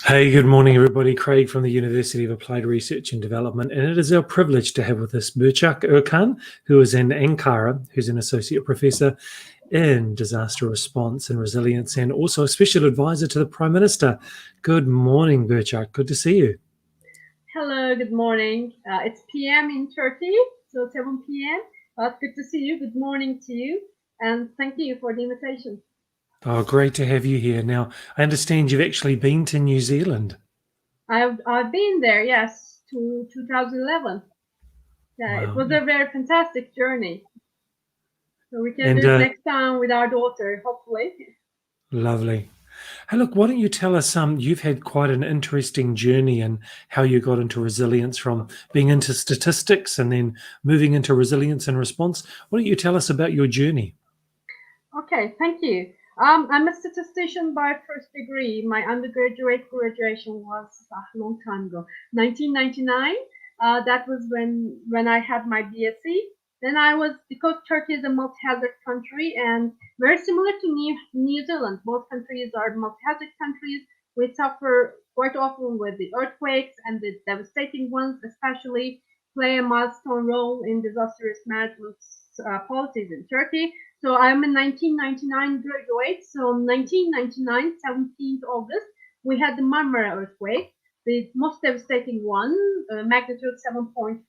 Hey, good morning, everybody. Craig from the University of Applied Research and Development, and it is our privilege to have with us Burcak Erkan, who is in Ankara, who's an associate professor in disaster response and resilience, and also a special advisor to the Prime Minister. Good morning, Burcak. Good to see you. Hello, good morning. It's PM in Turkey, so 7 p.m. But good to see you. Good morning to you, and thank you for the invitation. Oh, great to have you here. Now, I understand you've actually been to New Zealand. I've been there, yes, to 2011. Yeah, it Wow. was a very fantastic journey. So we can And do it next time with our daughter, hopefully. lovely. Hey, look, why don't you tell us, you've had quite an interesting journey in how you got into resilience from being into statistics and then moving into resilience and response. Why don't you tell us about your journey? Okay, thank you. I'm a statistician by first degree. My undergraduate graduation was a long time ago, 1999. That was when I had my BSc. Then I was, because Turkey is a multi-hazard country and very similar to New Zealand. Both countries are multi-hazard countries. We suffer quite often with the earthquakes, and the devastating ones especially play a milestone role in disaster risk management policies in Turkey. So I'm a 1999 graduate. So 1999, 17th August, we had the Marmara earthquake, the most devastating one, magnitude 7.4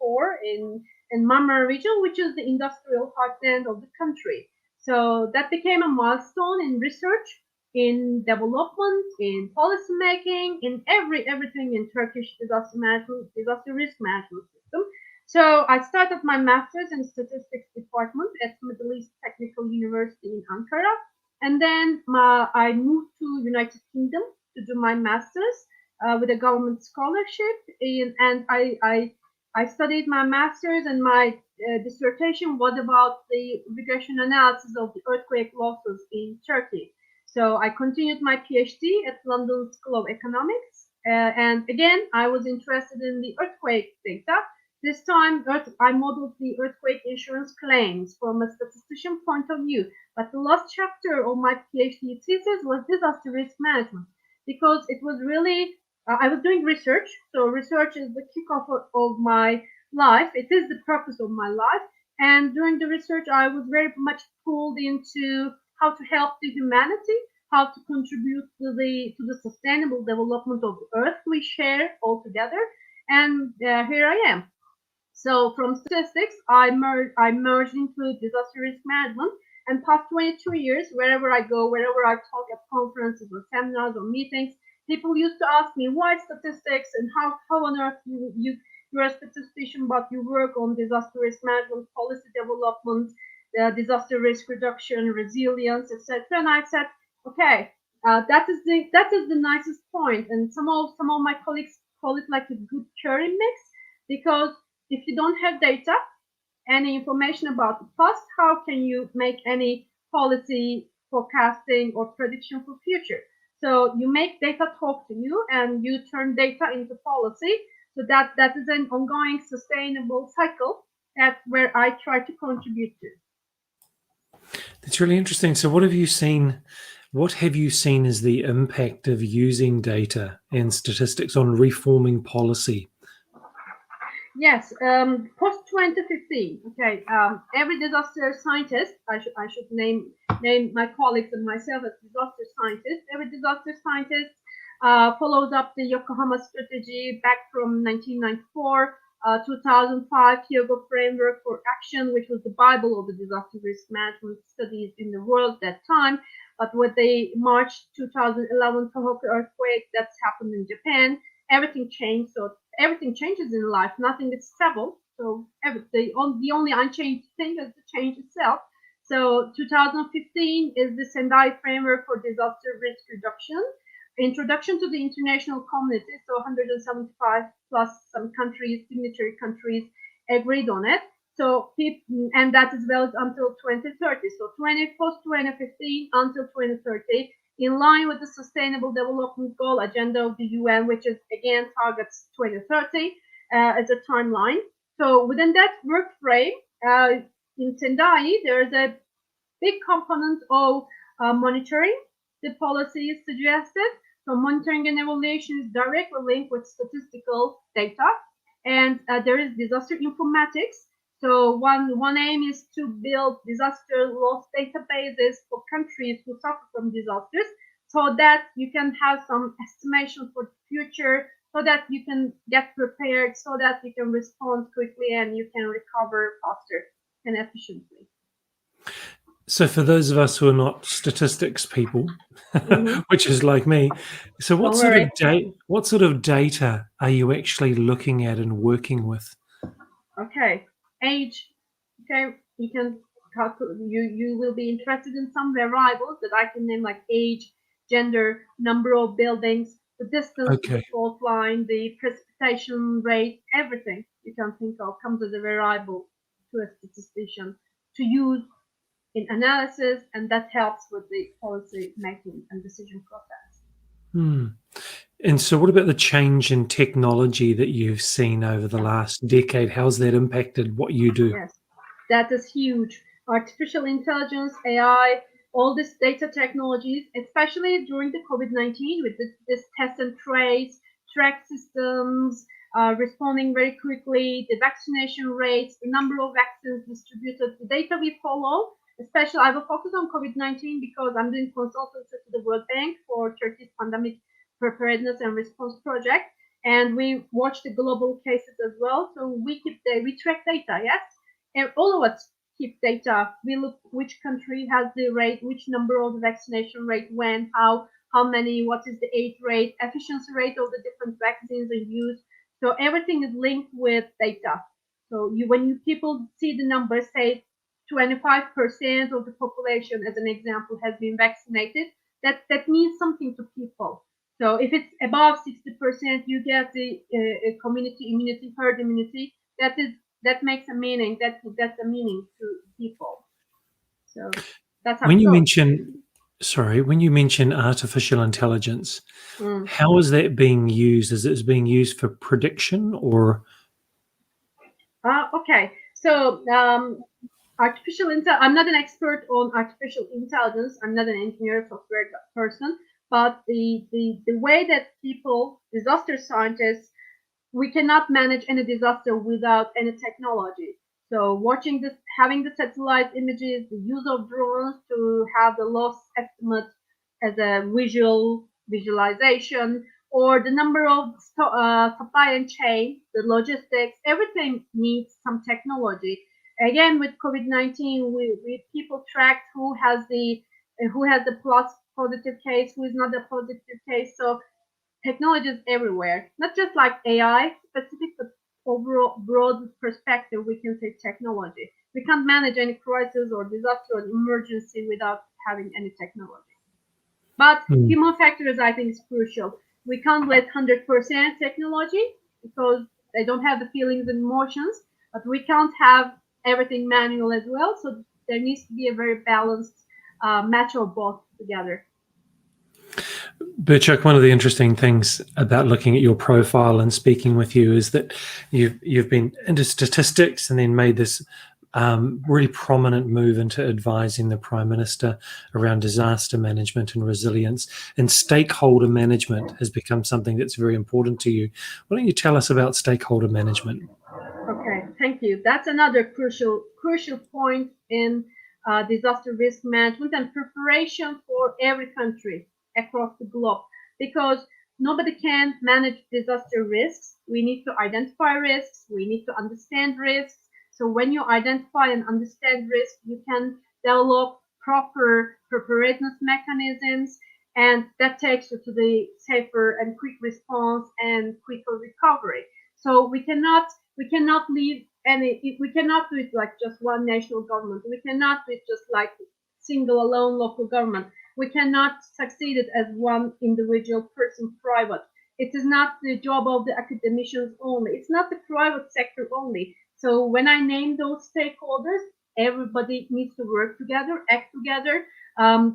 in Marmara region, which is the industrial heartland of the country. So that became a milestone in research, in development, in policy making, in everything in Turkish disaster management, disaster risk management system. So I started my master's in statistics department at Middle East Technical University in Ankara, and then I moved to United Kingdom to do my master's with a government scholarship, and I studied my master's, and my dissertation was about the regression analysis of the earthquake losses in Turkey. So I continued my PhD at London School of Economics, and again I was interested in the earthquake data. This time, I modeled the earthquake insurance claims from a statistician point of view. But the last chapter of my PhD thesis was disaster risk management, because it was really, I was doing research. So research is the kickoff of my life. It is the purpose of my life. And during the research, I was very much pulled into how to help the humanity, how to contribute to the sustainable development of the earth we share all together. And here I am. So from statistics, I merged into disaster risk management. And past 22 years, wherever I go, wherever I talk at conferences or seminars or meetings, people used to ask me why statistics and how on earth you're a statistician, but you work on disaster risk management, policy development, disaster risk reduction, resilience, etc. And I said, okay, that is the nicest point. And some of my colleagues call it like a good curry mix, because if you don't have data, any information about the past, how can you make any policy forecasting or prediction for future? So you make data talk to you, and you turn data into policy. So that is an ongoing sustainable cycle. That's where I try to contribute to. That's really interesting. So, what have you seen? What have you seen as the impact of using data and statistics on reforming policy? Yes, post 2015. Okay, every disaster scientist, I should name my colleagues and myself as disaster scientists. Every disaster scientist follows up the Yokohama strategy back from 1994, 2005 Kyoto Framework for Action, which was the Bible of the disaster risk management studies in the world at that time. But with the March 2011 Tohoku earthquake that's happened in Japan, everything changed. So everything changes in life. Nothing is stable. So the only unchanged thing is the change itself. So 2015 is the Sendai Framework for Disaster Risk Reduction, introduction to the international community. So 175 plus some countries, signatory countries, agreed on it. So and that is valid until 2030. So post 2015 until 2030, in line with the Sustainable Development Goal agenda of the UN, which is again targets 2030 as a timeline. So within that work frame, in Sendai, there is a big component of monitoring the policies suggested, So monitoring and evaluation is directly linked with statistical data. And there is disaster informatics. So one aim is to build disaster loss databases for countries who suffer from disasters, so that you can have some estimation for the future, so that you can get prepared, so that you can respond quickly and you can recover faster and efficiently. So for those of us who are not statistics people, which is like me, so what sort of data are you actually looking at and working with? Okay, age. Okay, you can calculate. You will be interested in some variables that I can name, like age, gender, number of buildings, the distance to the fault line, the precipitation rate, everything you can think of comes as a variable to a statistician to use in analysis, and that helps with the policy making and decision process. And so what about the change in technology that you've seen over the last decade? How's that impacted what you do? Yes, that is huge. Artificial intelligence, AI, all these data technologies, especially during the COVID-19 with this test and trace, track systems, responding very quickly, the vaccination rates, the number of vaccines distributed, the data we follow. Especially, I will focus on COVID-19 because I'm doing consultancy to the World Bank for Turkey's pandemic preparedness and response project, and we watch the global cases as well. So we track data, yes, and all of us keep data. We look which country has the rate, which number of the vaccination rate, when, how many, what is the age rate, efficiency rate of the different vaccines in use. So everything is linked with data. So when people see the numbers, say 25% of the population, as an example, has been vaccinated, that means something to people. So if it's above 60%, you get the community immunity, herd immunity. That makes a meaning. That's a meaning to people. So that's how. When you mention artificial intelligence, how is that being used? Is it being used for prediction or? Okay, so artificial intelligence. I'm not an expert on artificial intelligence. I'm not an engineer, software person. But the way that people, disaster scientists, we cannot manage any disaster without any technology. So watching this, having the satellite images, the use of drones to have the loss estimate as a visualization, or the number of supply and chain, the logistics, everything needs some technology. Again, with COVID-19, we people tracked who has the positive case, who is not a positive case. So technology is everywhere, not just like AI specific, but overall broad perspective, we can say technology. We can't manage any crisis or disaster or emergency without having any technology. But human factors, I think, is crucial. We can't let 100% technology because they don't have the feelings and emotions, but we can't have everything manual as well. So there needs to be a very balanced match of both together. Burcak, one of the interesting things about looking at your profile and speaking with you is that you've been into statistics and then made this really prominent move into advising the Prime Minister around disaster management and resilience, and stakeholder management has become something that's very important to you. Why don't you tell us about stakeholder management? Okay, thank you. That's another crucial point in disaster risk management and preparation for every country across the globe, because nobody can manage disaster risks. We need to identify risks. We need to understand risks. So when you identify and understand risk, you can develop proper preparedness mechanisms, and that takes you to the safer and quick response and quicker recovery. So we cannot leave we cannot do it like just one national government. We cannot do it just like single alone local government. We cannot succeed it as one individual person, private. It is not the job of the academicians only. It's not the private sector only. So when I name those stakeholders, everybody needs to work together, act together,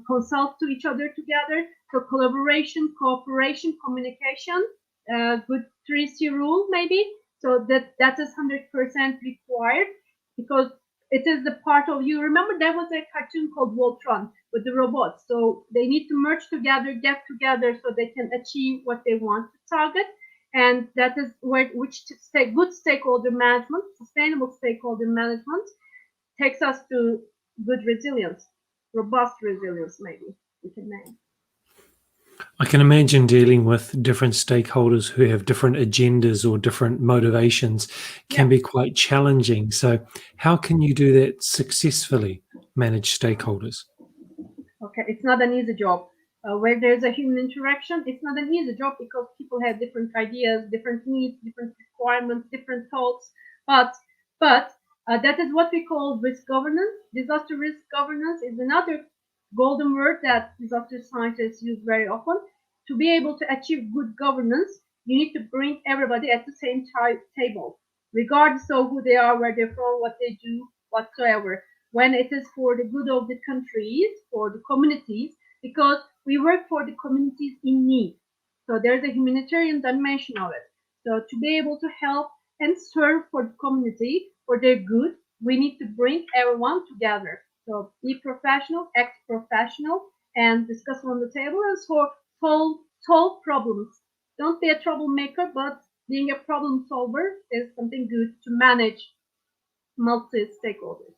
consult to each other together. So collaboration, cooperation, communication, good 3C rule maybe. So that is 100% required, because it is the part of, you remember there was a cartoon called Voltron with the robots. So they need to merge together, get together so they can achieve what they want to target. And that is where, good stakeholder management, sustainable stakeholder management takes us to good resilience, robust resilience, maybe we can name. I can imagine dealing with different stakeholders who have different agendas or different motivations can be quite challenging. So how can you do that successfully, manage stakeholders? Okay, it's not an easy job. Where there's a human interaction, it's not an easy job because people have different ideas, different needs, different requirements, different thoughts. But that is what we call risk governance. Disaster risk governance is another golden word that disaster scientists use very often. To be able to achieve good governance, you need to bring everybody at the same table, regardless of who they are, where they're from, what they do, whatsoever. When it is for the good of the countries, for the communities, because we work for the communities in need. So there's a humanitarian dimension of it. So to be able to help and serve for the community, for their good, we need to bring everyone together. So be professional, act professional, and discuss on the table and solve problems. Don't be a troublemaker, but being a problem solver is something good to manage multi-stakeholders.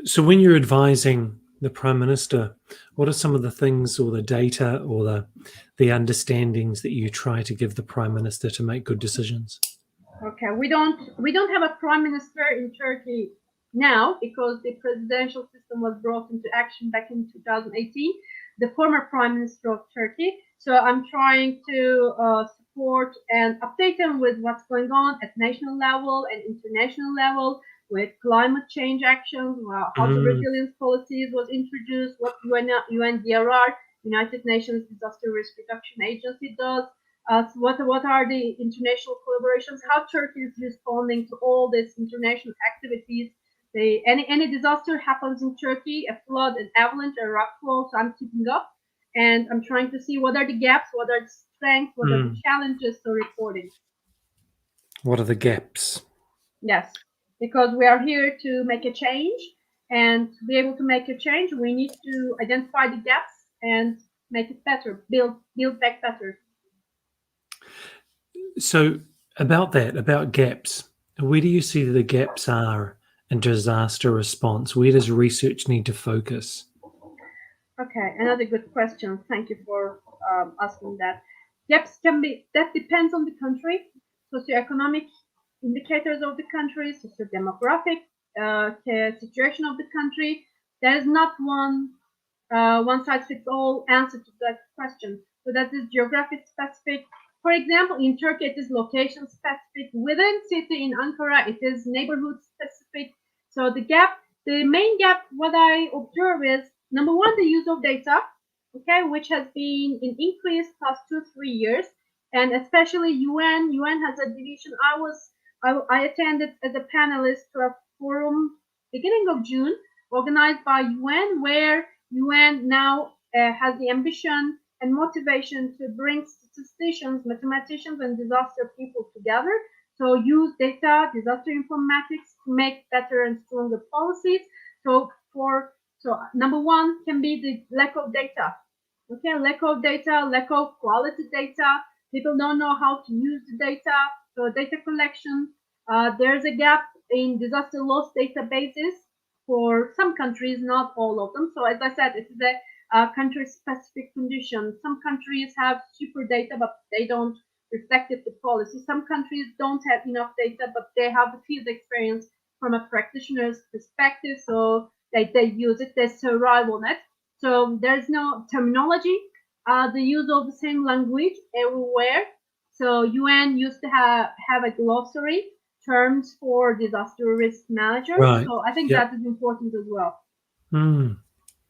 So when you're advising the Prime Minister, what are some of the things or the data or the understandings that you try to give the Prime Minister to make good decisions? Okay, we don't have a Prime Minister in Turkey now because the presidential system was brought into action back in 2018. The former Prime Minister of Turkey. So I'm trying to support and update them with what's going on at national level and international level with climate change actions, how the resilience policies was introduced, what UNDRR, United Nations Disaster Risk Reduction Agency does, what are the international collaborations, how Turkey is responding to all these international activities. Any disaster happens in Turkey, a flood, an avalanche, a rockfall, so I'm keeping up. And I'm trying to see what are the gaps, what are the strengths, what are the challenges to reporting. What are the gaps? Yes, because we are here to make a change, and to be able to make a change, we need to identify the gaps and make it better, build back better. So about gaps, where do you see the gaps are in disaster response? Where does research need to focus? Okay, another good question. Thank you for asking that. Gaps that depends on the country, socioeconomic indicators of the country, socio-demographic situation of the country. There is not one size fits all answer to that question. So that is geographic specific. For example, in Turkey, it is location specific. Within city in Ankara, it is neighborhood specific. So the main gap, what I observe is, number one, the use of data, okay, which has been in increase past 2-3 years, and especially UN has a division. I attended as a panelist to a forum beginning of June, organized by UN, where UN now has the ambition and motivation to bring statisticians, mathematicians, and disaster people together. So use data, disaster informatics to make better and stronger policies. So number one can be the lack of data. Okay, lack of data, lack of quality data. People don't know how to use the data. So data collection. There's a gap in disaster loss databases for some countries, not all of them. So as I said, it is a country-specific condition. Some countries have super data, but they don't reflect the policy. Some countries don't have enough data, but they have the field experience from a practitioner's perspective. So they use it, they survive on it. So there's no terminology, the use of the same language everywhere. So UN used to have a glossary terms for disaster risk managers. Right. So I think that is important as well.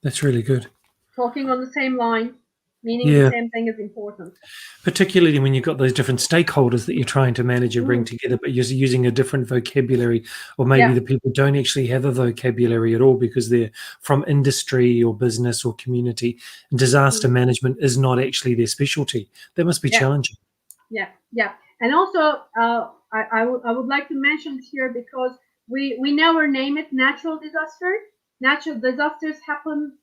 That's really good. Talking on the same line, meaning the same thing is important. Particularly when you've got those different stakeholders that you're trying to manage and bring together, but you're using a different vocabulary, or maybe the people don't actually have a vocabulary at all because they're from industry or business or community. And disaster management is not actually their specialty. That must be challenging. Yeah. And also, I would like to mention here, because we never name it natural disaster. Natural disasters happen,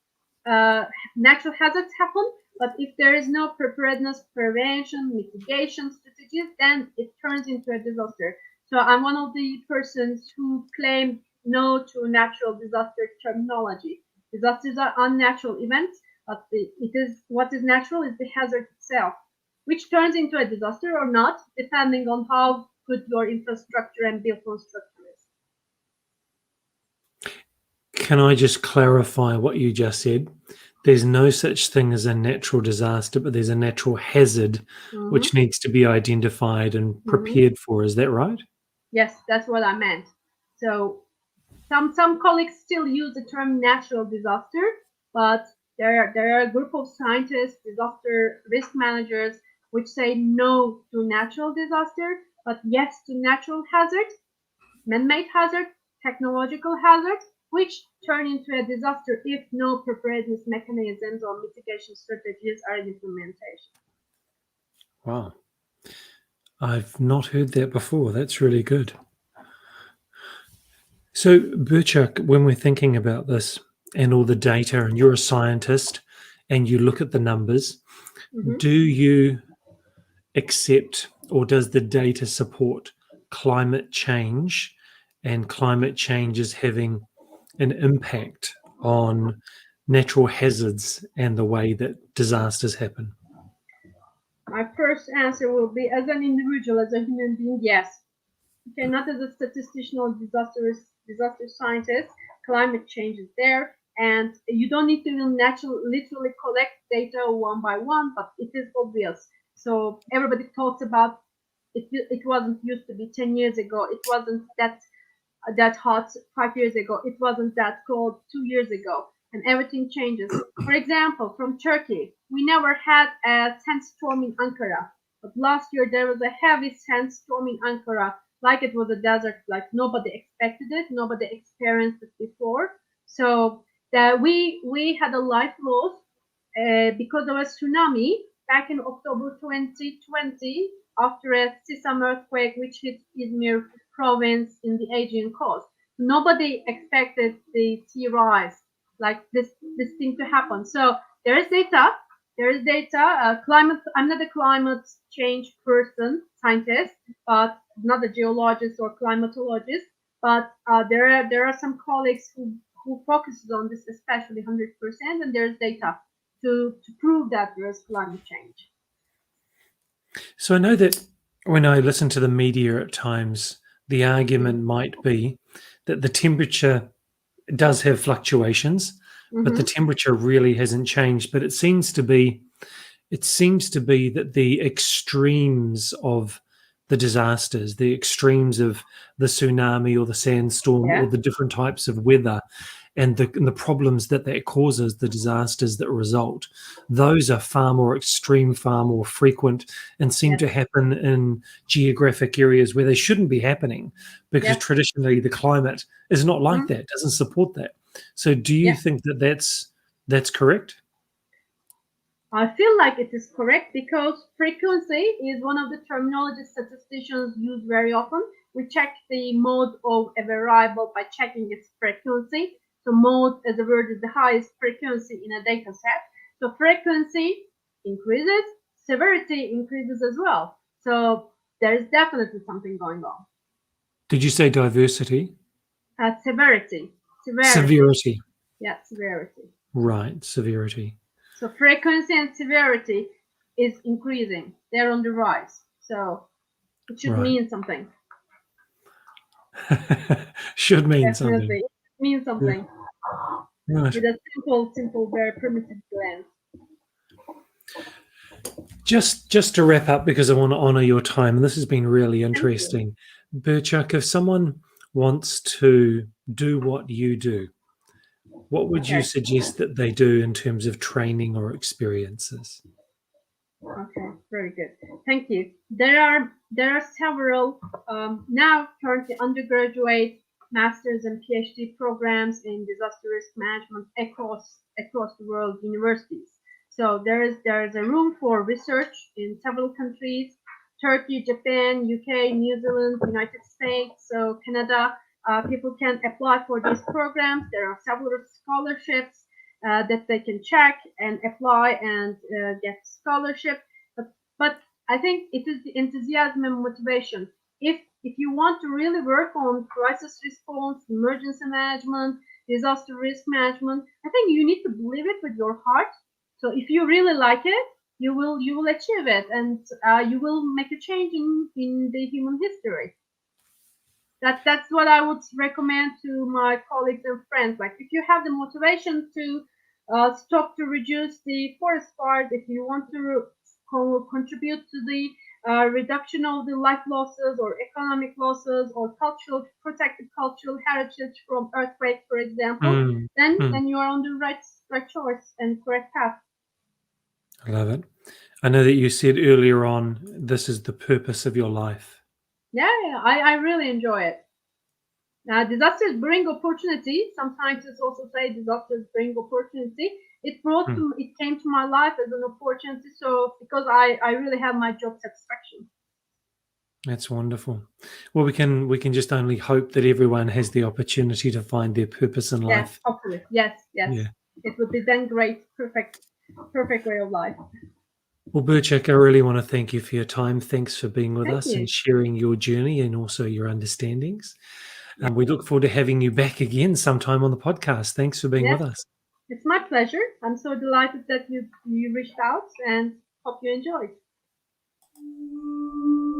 natural hazards happen, but if there is no preparedness, prevention, mitigation strategies, then it turns into a disaster. So I'm one of the persons who claim no to natural disaster terminology. Disasters are unnatural events, but what is natural is the hazard itself, which turns into a disaster or not, depending on how good your infrastructure and built structure is. Can I just clarify what you just said? There's no such thing as a natural disaster, but there's a natural hazard which needs to be identified and prepared for. Is that right? Yes, that's what I meant. So some colleagues still use the term natural disaster, but there are a group of scientists, disaster risk managers, which say no to natural disaster, but yes to natural hazard, man-made hazard, technological hazard, which turn into a disaster if no preparedness mechanisms or mitigation strategies are in implementation. Wow. I've not heard that before. That's really good. So, Burcak, when we're thinking about this and all the data, and you're a scientist and you look at the numbers, do you accept, or does the data support climate change, and climate change is having an impact on natural hazards and the way that disasters happen? My first answer will be, as an individual, as a human being, yes. Okay, not as a statistician or disaster scientist. Climate change is there, and you don't need to literally collect data one by one, but it is obvious. So everybody talks about it. It wasn't used to be 10 years ago. It wasn't that hot 5 years ago. It wasn't that cold 2 years ago, and everything changes. For example, from Turkey, we never had a sandstorm in Ankara, but last year there was a heavy sandstorm in Ankara, like it was a desert, like nobody expected it, nobody experienced it before. So that we had a life loss because of a tsunami back in October 2020 after a Sisam earthquake which hit Izmir province in the Aegean coast. Nobody expected the sea rise like this thing to happen. So there is data. There is data. Climate. I'm not a climate change person, scientist, but not a geologist or climatologist. But there are some colleagues who focuses on this, especially 100%, and there's data to prove that there is climate change. So I know that when I listen to the media at times, the argument might be that the temperature does have fluctuations, but the temperature really hasn't changed. But it seems to be that the extremes of the disasters, the extremes of the tsunami or the sandstorm or the different types of weather, and the problems that causes, the disasters that result, those are far more extreme, far more frequent, and seem to happen in geographic areas where they shouldn't be happening, because traditionally the climate is not like that, doesn't support that. So do you think that that's correct? I feel like it is correct because frequency is one of the terminology statisticians use very often. We check the mode of a variable by checking its frequency. So mode as a word is the highest frequency in a data set. So frequency increases, severity increases as well. So there is definitely something going on. Did you say diversity? Severity. Severity. Yeah, severity. Right, severity. So frequency and severity is increasing. They're on the rise. So it should mean something. Should mean Definitely. something. It means something. Right. With a simple, very primitive glance. Just to wrap up, because I want to honor your time, and this has been really interesting. Burcak, if someone wants to do what you do, what would you suggest that they do in terms of training or experiences? Okay, very good. Thank you. There are several now currently undergraduate, masters, and PhD programs in disaster risk management across the world universities. So there is a room for research in several countries: Turkey, Japan, UK, New Zealand, United States, so Canada. People can apply for these programs. There are several scholarships that they can check and apply and get scholarship. But I think it is the enthusiasm and motivation. If you want to really work on crisis response, emergency management, disaster risk management, I think you need to believe it with your heart. So if you really like it, you will achieve it, and you will make a change in the human history. That's what I would recommend to my colleagues and friends. Like, if you have the motivation to stop to reduce the forest fires, if you want to contribute to the reduction of the life losses or economic losses or protected cultural heritage from earthquakes, for example, then you are on the right choice and correct path. I love it. I know that you said earlier on, this is the purpose of your life. Yeah, I really enjoy it. Disasters bring opportunity. Some scientists also say disasters bring opportunity. It came to my life as an opportunity. So because I really have my job satisfaction. That's wonderful. Well, we can just only hope that everyone has the opportunity to find their purpose in life. Yes, hopefully. Yes. Yeah. It would be then great, perfect way of life. Well, Burcak, I really want to thank you for your time. Thanks for being with us you. and sharing your journey and also your understandings. We look forward to having you back again sometime on the podcast. Thanks for being with us. It's my pleasure. I'm so delighted that you reached out, and hope you enjoyed.